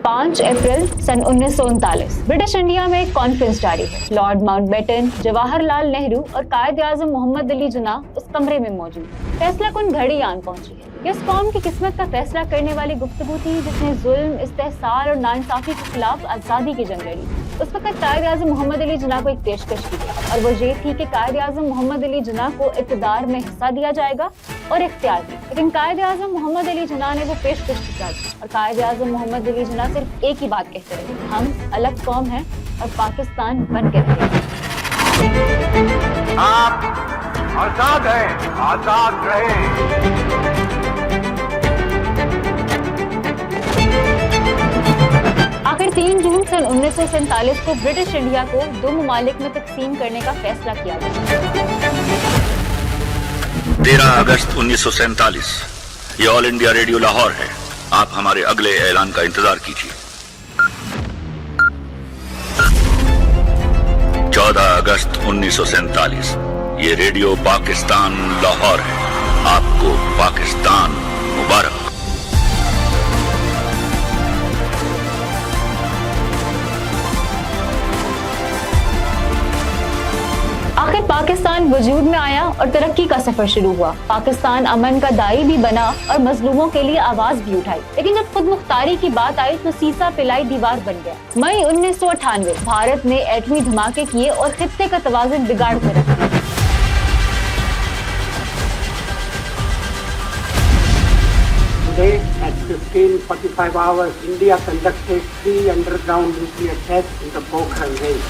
5 अप्रैल सन 1939 British India में एक conference जारी है। लॉर्ड माउंटबेटन, जवाहरलाल नेहरू और कायद आजम मोहम्मद अली जिन्ना उस कमरे में मौजूद है। फैसला कुन घड़ी आन पहुंची है। इस कौम की किस्मत का फैसला करने वाली गुफ्तगू थी जिसने जुल्म, इस्तेहसार और नाइंसाफी के खिलाफ आजादी की जंग लड़ी। उस वक्त कायद आजम मोहम्मद अली जिन्ना को एक पेशकश की गई और वो ये थी कि कायद आजम मोहम्मद अली जिन्ना को इक़्तिदार में हिस्सा दिया जाएगा और इख्तियार भी। लेकिन कायद आजम मोहम्मद अली जिन्ना ने वो पेशकश ठुकरा दी और कायद आजम मोहम्मद अली जिन्ना सिर्फ एक ही बात कहते रहे, हम अलग कौम हैं और पाकिस्तान बन के रहेंगे। आप आजाद हैं, आजाद रहे। आखिर 3 जून सन 1947 को ब्रिटिश इंडिया को 2 ममालिक में तकसीम करने का फैसला किया गया। 13 अगस्त 1947 ये ऑल इंडिया रेडियो लाहौर है। आप हमारे अगले ऐलान का इंतजार कीजिए। 14 अगस्त 1947 ये रेडियो पाकिस्तान लाहौर है। आपको पाकिस्तान मुबारक। आखिर पाकिस्तान वजूद में आया और तरक्की का सफर शुरू हुआ। पाकिस्तान अमन का दाई भी बना और मजलूमों के लिए आवाज भी उठाई। लेकिन जब खुद मुख्तारी की बात आई तो सीसा पिलाई दीवार बन गया। मई 1998 भारत ने एटमी धमाके किए और खित्ते का तवाज़ुन बिगाड़ कर रख दिया। Today at 15:45 hours, India conducted 3 underground nuclear tests in the Pokhran range.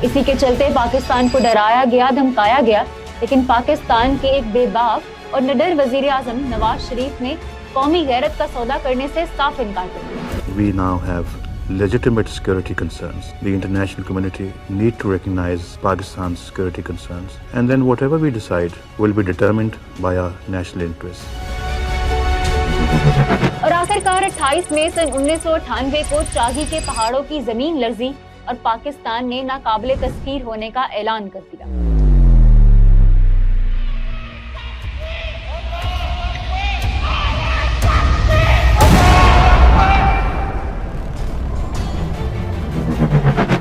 इसी के चलते पाकिस्तान को डराया गया, धमकाया गया, लेकिन पाकिस्तान के एक बेबाक और निडर वजीर आजम नवाज शरीफ ने कौमी गैरत का सौदा करने से साफ इनकार कर दिया। We now have legitimate security concerns. The international community need to recognize Pakistan's security concerns, and then whatever we decide will be determined by our national interests. और आखिरकार 28 मई सन 1998 को चाही के पहाड़ों की जमीन लर्जी और पाकिस्तान ने नाकाबिले तस्खीर होने का ऐलान कर दिया।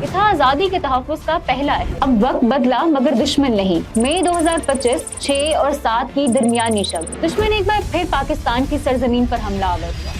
था आजादी के तहफ्फुज़ का पहला है। अब वक्त बदला मगर दुश्मन नहीं। मई 2025 6 और 7 की दरमियानी शब दुश्मन एक बार फिर पाकिस्तान की सरजमीन पर हमला आवर हुआ।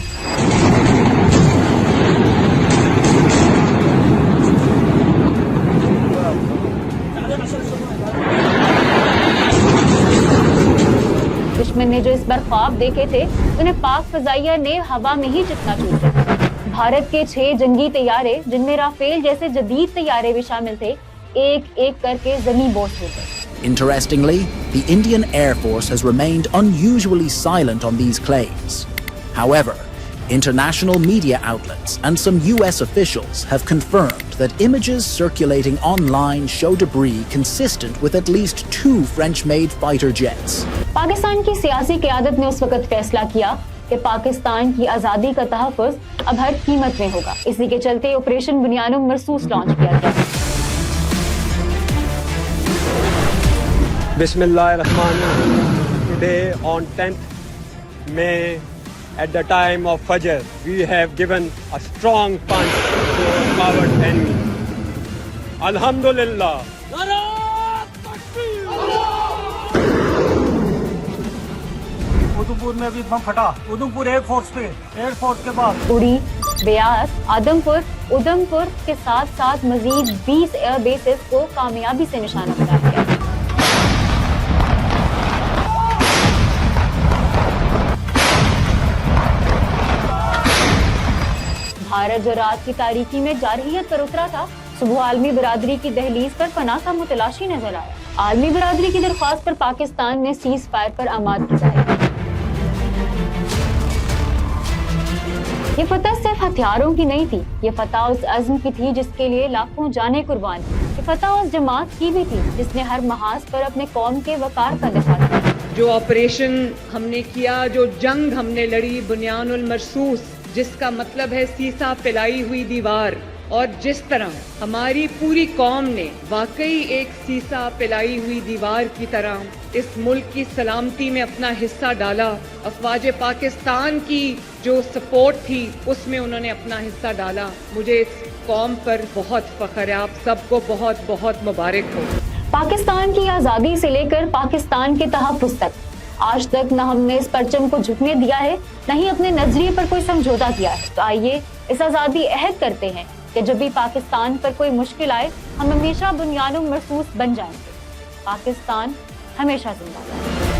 दुश्मन ने जो इस बार ख्वाब देखे थे उन्हें पाक फजाइया ने हवा में ही चकनाचूर कर दिया। भारत के 6 जंगी तैयारे जिनमें राफेल जैसे जदीद तैयारे भी शामिल थे, एक एक करके जमीन बोस हो गए। Interestingly, the Indian Air Force has remained unusually silent on these claims. However, international media outlets and some US officials have confirmed that images circulating online show debris consistent with at least 2 French-made fighter jets. Pakistan की सियासी क़यादत ने उस वक्त फैसला किया कि पाकिस्तान की आज़ादी का तहफ़्फ़ुज़ अब हर कीमत में होगा। इसी के चलते ऑपरेशन बुनियानुम मरसूस लॉन्च किया गया। Bismillahirrahmanirrahim. Today on 10th May at the time of Fajr, we have given a strong punch to our coward enemy. Alhamdulillah. Udhampur में अभी बम फटा। उधमपुर एयरफोर्स के बाद उड़ी, ब्यास, आदमपुर, उधमपुर के साथ साथ मजीद 20 एयर बेसेस को कामयाबी से निशाना बनाया गया। भारत जो रात की तारीकी में जारहियत पर उतरा था, सुबह आलमी बरादरी की दहलीज पर पनाह का मुतलाशी नजर आया। आलमी बरादरी की दरख्वास्त पर पाकिस्तान ने सीज फायर पर आमादगी जाहिर की। ये फतह सिर्फ हथियारों की नहीं थी, ये फतह उस अज़्म की थी जिसके लिए लाखों जाने कुर्बान की। ये फतह उस जमात की भी थी जिसने हर महाज पर अपने कौम के वकार का दिफा किया। जो ऑपरेशन हमने किया, जो जंग हमने लड़ी बुनियानुल मरसूस, जिसका मतलब है सीसा पिलाई हुई दीवार, और जिस तरह हमारी पूरी कौम ने वाकई एक सीसा पिलाई हुई दीवार की तरह इस मुल्क की सलामती में अपना हिस्सा डाला, अफवाज पाकिस्तान की जो सपोर्ट थी उसमें उन्होंने अपना हिस्सा डाला, मुझे इस कौम पर बहुत फख्र है। आप सबको बहुत बहुत मुबारक हो। पाकिस्तान की आज़ादी से लेकर पाकिस्तान के तहफ़्फ़ुज़ तक आज तक न हमने इस परचम को झुकने दिया है, न ही अपने नजरिए पर कोई समझौता किया है। तो आइए इस आज़ादी अहद करते हैं कि जब भी पाकिस्तान पर कोई मुश्किल आए हम हमेशा बुनियादों महसूस बन जाएंगे। पाकिस्तान हमेशा जिंदाबाद।